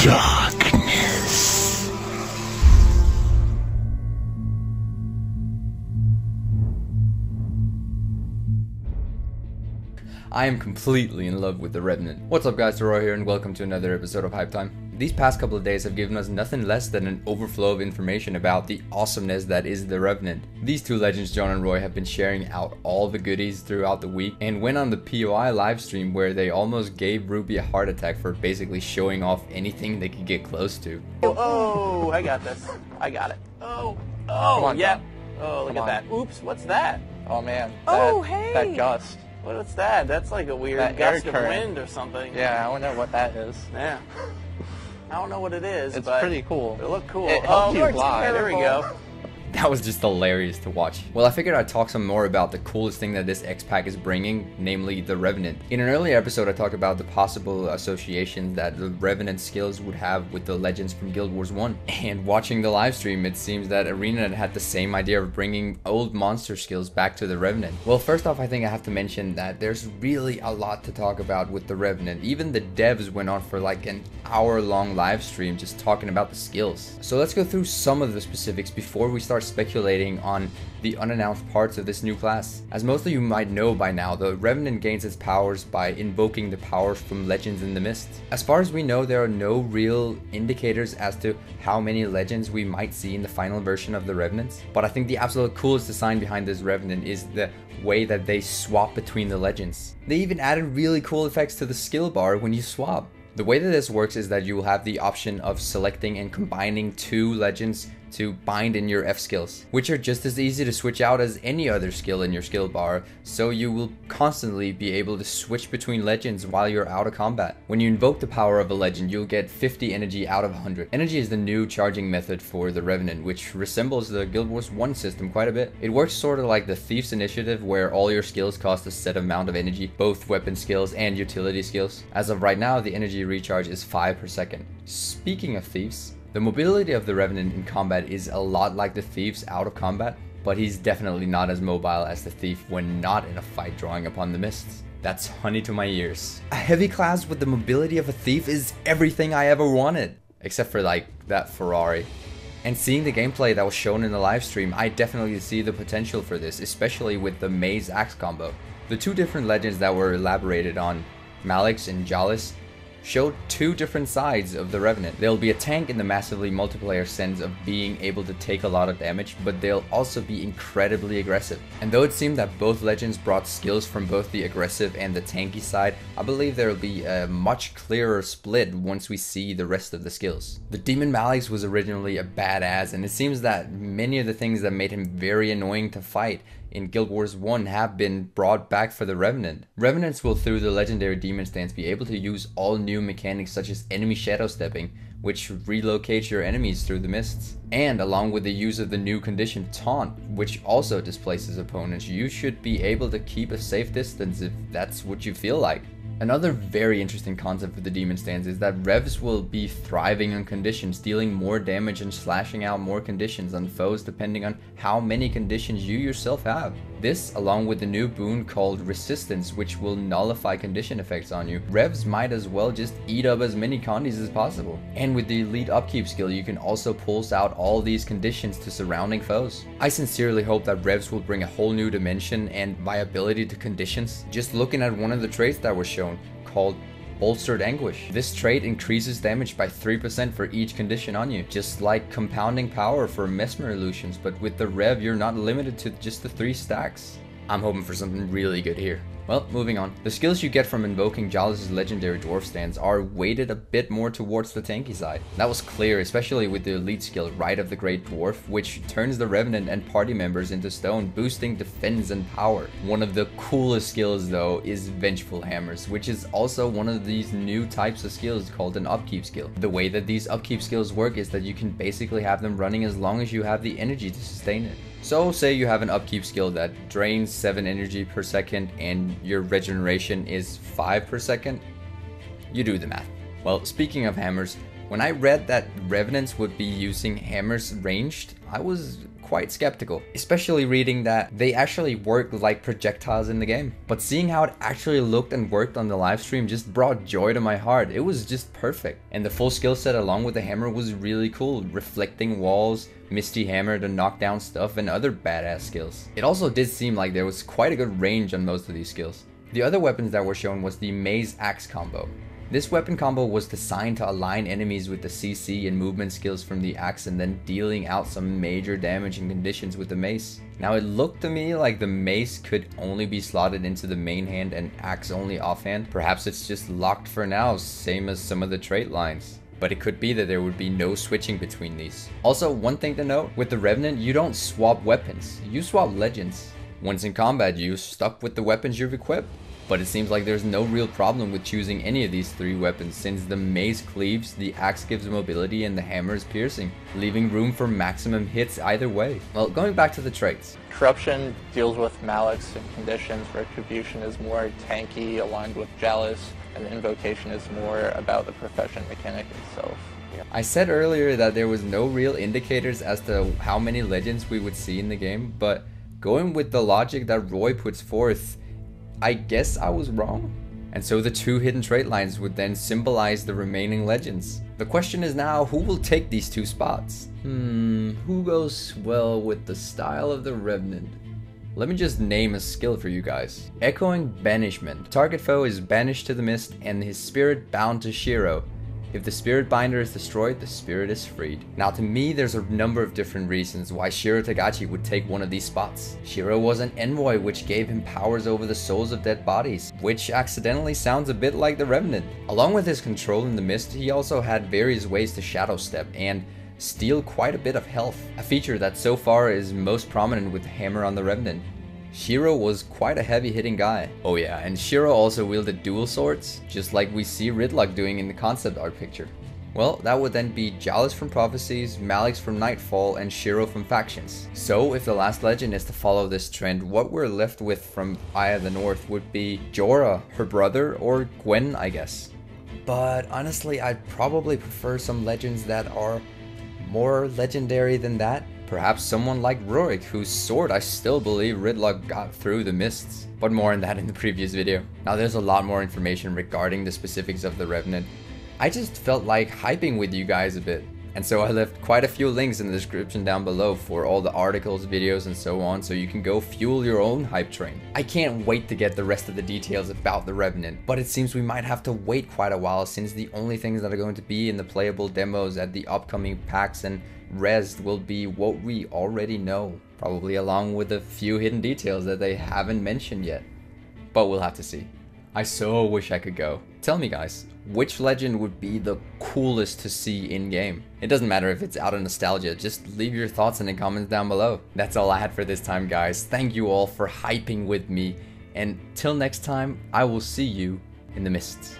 Darkness. I am completely in love with the Revenant. What's up guys, Deroir here and welcome to another episode of Hype Time. These past couple of days have given us nothing less than an overflow of information about the awesomeness that is the Revenant. These two legends, John and Roy, have been sharing out all the goodies throughout the week and went on the POI livestream where they almost gave Ruby a heart attack for basically showing off anything they could get close to. Oh, I got this. I got it. Oh, on, yeah. John. Oh, look Come at that. Oops, what's that? Oh man. Oh, that, hey. That gust. What's that? That's like a weird That air gust of current. wind or something. Yeah, I wonder what that is. Yeah. I don't know what it is, It's but pretty cool. it looked cool. It helps you you're glide. There we go. That was just hilarious to watch. Well, I figured I'd talk some more about the coolest thing that this X-Pack is bringing, namely the Revenant. In an earlier episode, I talked about the possible associations that the Revenant skills would have with the legends from Guild Wars 1. And watching the livestream, it seems that Arena had the same idea of bringing old monster skills back to the Revenant. Well, first off, I think I have to mention that there's really a lot to talk about with the Revenant. Even the devs went on for like an hour-long live stream just talking about the skills. So let's go through some of the specifics before we start speculating on the unannounced parts of this new class. As most of you might know by now, the Revenant gains its powers by invoking the powers from Legends in the Mist. As far as we know, there are no real indicators as to how many legends we might see in the final version of the Revenants, but I think the absolute coolest design behind this Revenant is the way that they swap between the legends. They even added really cool effects to the skill bar when you swap. The way that this works is that you will have the option of selecting and combining two legends to bind in your F skills, which are just as easy to switch out as any other skill in your skill bar, so you will constantly be able to switch between legends while you're out of combat. When you invoke the power of a legend, you'll get 50 energy out of 100. Energy is the new charging method for the Revenant, which resembles the Guild Wars 1 system quite a bit. It works sort of like the Thief's Initiative, where all your skills cost a set amount of energy, both weapon skills and utility skills. As of right now, the energy recharge is 5 per second. Speaking of thieves, the mobility of the Revenant in combat is a lot like the Thieves out of combat, but he's definitely not as mobile as the Thief when not in a fight drawing upon the mists. That's honey to my ears. A heavy class with the mobility of a Thief is everything I ever wanted, except for like that Ferrari. And seeing the gameplay that was shown in the livestream, I definitely see the potential for this, especially with the Maze Axe combo. The two different legends that were elaborated on, Malix and Jalis, showed two different sides of the Revenant. They'll be a tank in the massively multiplayer sense of being able to take a lot of damage, but they'll also be incredibly aggressive. And though it seemed that both legends brought skills from both the aggressive and the tanky side, I believe there will be a much clearer split once we see the rest of the skills. The Demon Malix was originally a badass, and it seems that many of the things that made him very annoying to fight in Guild Wars 1 have been brought back for the Revenant. Revenants will, through the legendary demon stance, be able to use all new mechanics such as enemy shadow stepping, which relocates your enemies through the mists. And along with the use of the new condition Taunt, which also displaces opponents, you should be able to keep a safe distance if that's what you feel like. Another very interesting concept with the demon stance is that revs will be thriving on conditions, dealing more damage and slashing out more conditions on foes depending on how many conditions you yourself have. This, along with the new boon called resistance, which will nullify condition effects on you, revs might as well just eat up as many condies as possible. And with the elite upkeep skill, you can also pulse out all these conditions to surrounding foes. I sincerely hope that revs will bring a whole new dimension and viability to conditions. Just looking at one of the traits that was shown, called Bolstered Anguish. This trait increases damage by 3% for each condition on you, just like compounding power for mesmer illusions, but with the rev you're not limited to just the 3 stacks. I'm hoping for something really good here. Well, moving on. The skills you get from invoking Jalis' legendary dwarf stance are weighted a bit more towards the tanky side. That was clear, especially with the elite skill Rite of the Great Dwarf, which turns the Revenant and party members into stone, boosting defense and power. One of the coolest skills though is Vengeful Hammers, which is also one of these new types of skills called an upkeep skill. The way that these upkeep skills work is that you can basically have them running as long as you have the energy to sustain it. So say you have an upkeep skill that drains 7 energy per second and your regeneration is 5 per second. You do the math. Well, speaking of hammers, when I read that Revenants would be using hammers ranged, I was quite skeptical, especially reading that they actually work like projectiles in the game. But seeing how it actually looked and worked on the live stream just brought joy to my heart. It was just perfect. And the full skill set along with the hammer was really cool, reflecting walls, Misty Hammer to knock down stuff, and other badass skills. It also did seem like there was quite a good range on most of these skills. The other weapons that were shown was the Maze Axe combo. This weapon combo was designed to align enemies with the CC and movement skills from the axe and then dealing out some major damage and conditions with the mace. Now it looked to me like the mace could only be slotted into the main hand and axe only offhand. Perhaps it's just locked for now, same as some of the trait lines. But it could be that there would be no switching between these. Also, one thing to note, with the Revenant you don't swap weapons, you swap legends. Once in combat you're stuck with the weapons you've equipped. But it seems like there's no real problem with choosing any of these three weapons, since the mace cleaves, the axe gives mobility, and the hammer is piercing, leaving room for maximum hits either way. Well, going back to the traits. Corruption deals with malice and conditions. Retribution is more tanky, aligned with jealous, and Invocation is more about the profession mechanic itself. I said earlier that there was no real indicators as to how many legends we would see in the game, but going with the logic that Roy puts forth, I guess I was wrong. And so the two hidden trait lines would then symbolize the remaining legends. The question is now, who will take these two spots? Who goes well with the style of the Revenant? Let me just name a skill for you guys. Echoing Banishment. Target foe is banished to the mist and his spirit bound to Shiro. If the spirit binder is destroyed, the spirit is freed. Now to me, there's a number of different reasons why Shiro Tagachi would take one of these spots. Shiro was an envoy which gave him powers over the souls of dead bodies, which accidentally sounds a bit like the Revenant. Along with his control in the mist, he also had various ways to shadow step and steal quite a bit of health, a feature that so far is most prominent with the hammer on the Revenant. Shiro was quite a heavy hitting guy. Oh yeah, and Shiro also wielded dual swords, just like we see Ridlock doing in the concept art picture. Well, that would then be Jalis from Prophecies, Malix from Nightfall, and Shiro from Factions. So if the last legend is to follow this trend, what we're left with from Eye of the North would be Jorah, her brother, or Gwen, I guess. But honestly, I'd probably prefer some legends that are more legendary than that. Perhaps someone like Rurik, whose sword I still believe Ridlock got through the mists. But more on that in the previous video. Now there's a lot more information regarding the specifics of the Revenant. I just felt like hyping with you guys a bit. And so I left quite a few links in the description down below for all the articles, videos, and so on, so you can go fuel your own hype train. I can't wait to get the rest of the details about the Revenant, but it seems we might have to wait quite a while, since the only things that are going to be in the playable demos at the upcoming packs and res will be what we already know, probably along with a few hidden details that they haven't mentioned yet. But we'll have to see. I so wish I could go. Tell me guys, which legend would be the coolest to see in game? It doesn't matter if it's out of nostalgia, just leave your thoughts in the comments down below. That's all I had for this time guys. Thank you all for hyping with me, and till next time, I will see you in the mists.